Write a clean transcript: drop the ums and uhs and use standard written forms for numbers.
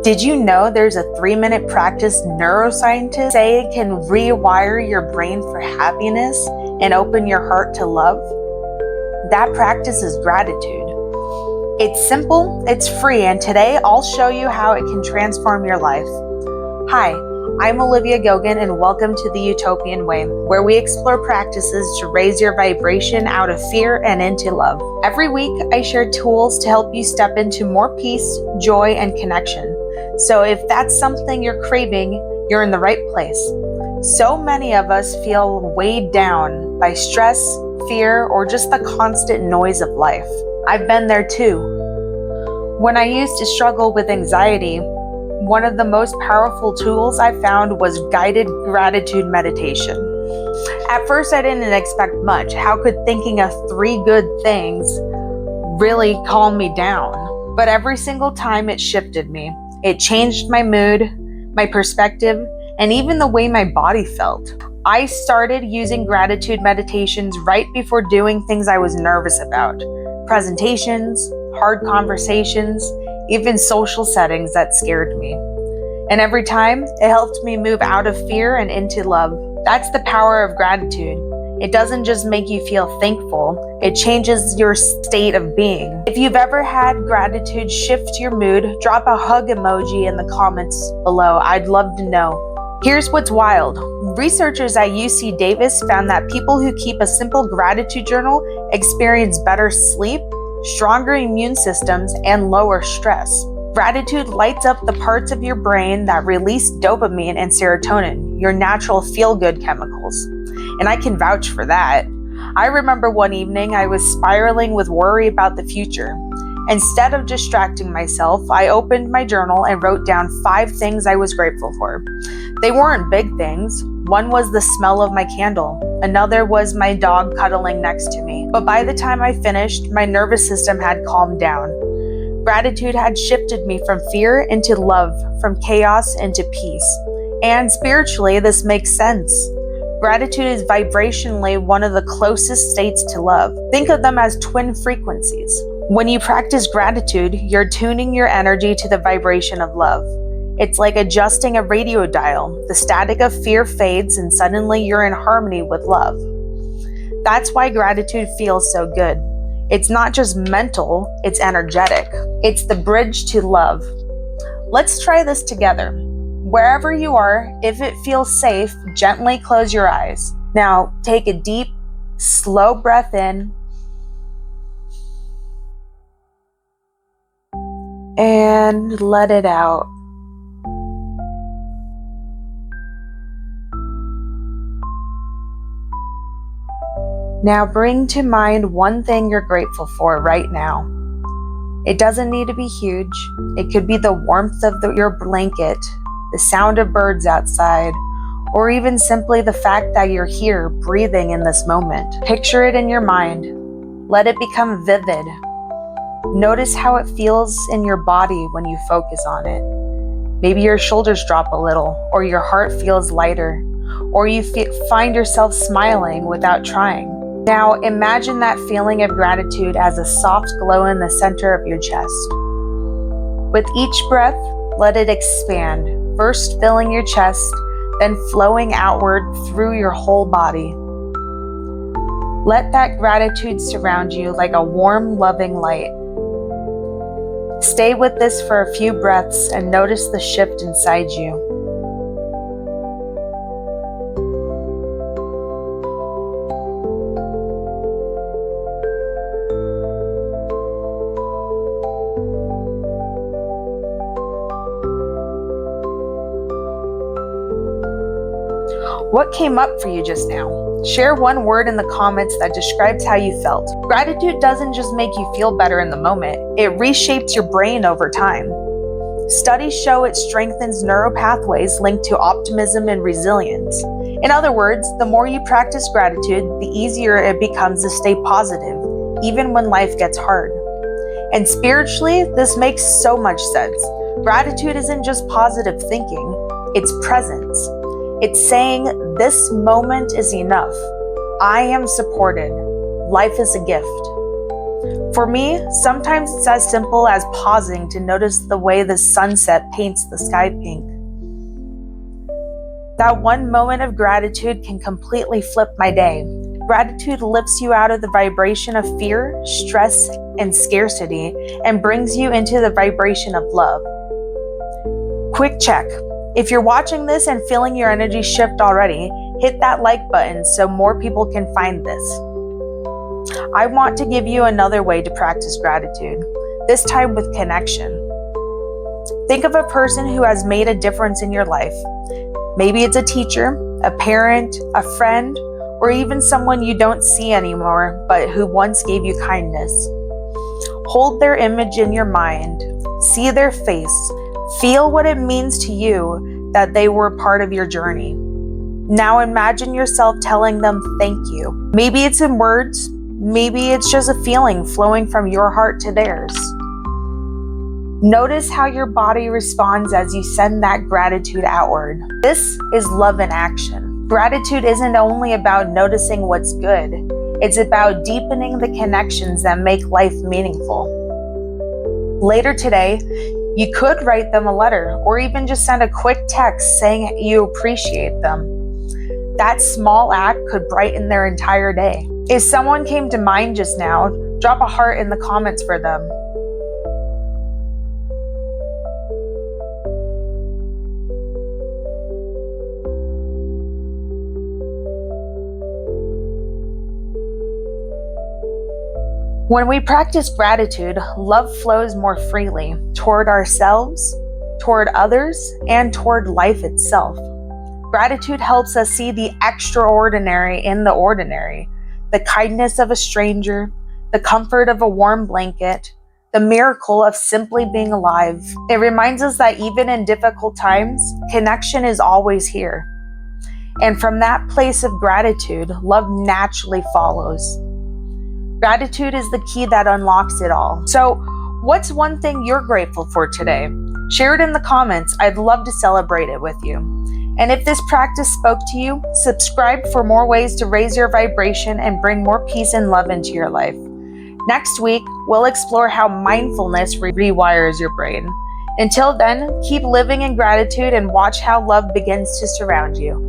Did you know there's a 3-minute practice neuroscientists say it can rewire your brain for happiness and open your heart to love? That practice is gratitude. It's simple, it's free, and today I'll show you how it can transform your life. Hi, I'm Olivia Gogan, and welcome to the Utopian Way, where we explore practices to raise your vibration out of fear and into love. Every week, I share tools to help you step into more peace, joy, and connection. So if that's something you're craving, you're in the right place. So many of us feel weighed down by stress, fear, or just the constant noise of life. I've been there too. When I used to struggle with anxiety, one of the most powerful tools I found was guided gratitude meditation. At first, I didn't expect much. How could thinking of 3 good things really calm me down? But every single time it shifted me. It changed my mood, my perspective, and even the way my body felt. I started using gratitude meditations right before doing things I was nervous about. Presentations, hard conversations, even social settings that scared me. And every time, it helped me move out of fear and into love. That's the power of gratitude. It doesn't just make you feel thankful, it changes your state of being. If you've ever had gratitude shift your mood, drop a hug emoji in the comments below. I'd love to know. Here's what's wild. Researchers at UC Davis found that people who keep a simple gratitude journal experience better sleep, stronger immune systems, and lower stress. Gratitude lights up the parts of your brain that release dopamine and serotonin, your natural feel-good chemicals. And I can vouch for that. I remember one evening I was spiraling with worry about the future. Instead of distracting myself, I opened my journal and wrote down 5 things I was grateful for. They weren't big things. One was the smell of my candle. Another was my dog cuddling next to me. But by the time I finished, my nervous system had calmed down. Gratitude had shifted me from fear into love, from chaos into peace. And spiritually, this makes sense. Gratitude is vibrationally one of the closest states to love. Think of them as twin frequencies. When you practice gratitude, you're tuning your energy to the vibration of love. It's like adjusting a radio dial. The static of fear fades and suddenly you're in harmony with love. That's why gratitude feels so good. It's not just mental, it's energetic. It's the bridge to love. Let's try this together. Wherever you are, if it feels safe, gently close your eyes. Now, take a deep, slow breath in and let it out. Now bring to mind one thing you're grateful for right now. It doesn't need to be huge. It could be the warmth of your blanket, the sound of birds outside, or even simply the fact that you're here breathing in this moment. Picture it in your mind. Let it become vivid. Notice how it feels in your body when you focus on it. Maybe your shoulders drop a little, or your heart feels lighter, or you find yourself smiling without trying. Now imagine that feeling of gratitude as a soft glow in the center of your chest. With each breath, let it expand, first filling your chest, then flowing outward through your whole body. Let that gratitude surround you like a warm, loving light. Stay with this for a few breaths and notice the shift inside you. What came up for you just now? Share one word in the comments that describes how you felt. Gratitude doesn't just make you feel better in the moment, it reshapes your brain over time. Studies show it strengthens neural pathways linked to optimism and resilience. In other words, the more you practice gratitude, the easier it becomes to stay positive, even when life gets hard. And spiritually, this makes so much sense. Gratitude isn't just positive thinking, it's presence. It's saying, this moment is enough. I am supported. Life is a gift. For me, sometimes it's as simple as pausing to notice the way the sunset paints the sky pink. That one moment of gratitude can completely flip my day. Gratitude lifts you out of the vibration of fear, stress, and scarcity and brings you into the vibration of love. Quick check. If you're watching this and feeling your energy shift already, hit that like button so more people can find this. I want to give you another way to practice gratitude, this time with connection. Think of a person who has made a difference in your life. Maybe it's a teacher, a parent, a friend, or even someone you don't see anymore, but who once gave you kindness. Hold their image in your mind, see their face, feel what it means to you that they were part of your journey. Now imagine yourself telling them thank you. Maybe it's in words, maybe it's just a feeling flowing from your heart to theirs. Notice how your body responds as you send that gratitude outward. This is love in action. Gratitude isn't only about noticing what's good, it's about deepening the connections that make life meaningful. Later today, you could write them a letter or even just send a quick text saying you appreciate them. That small act could brighten their entire day. If someone came to mind just now, drop a heart in the comments for them. When we practice gratitude, love flows more freely toward ourselves, toward others, and toward life itself. Gratitude helps us see the extraordinary in the ordinary, the kindness of a stranger, the comfort of a warm blanket, the miracle of simply being alive. It reminds us that even in difficult times, connection is always here. And from that place of gratitude, love naturally follows. Gratitude is the key that unlocks it all. So, what's one thing you're grateful for today? Share it in the comments. I'd love to celebrate it with you. And if this practice spoke to you, subscribe for more ways to raise your vibration and bring more peace and love into your life. Next week, we'll explore how mindfulness rewires your brain. Until then, keep living in gratitude and watch how love begins to surround you.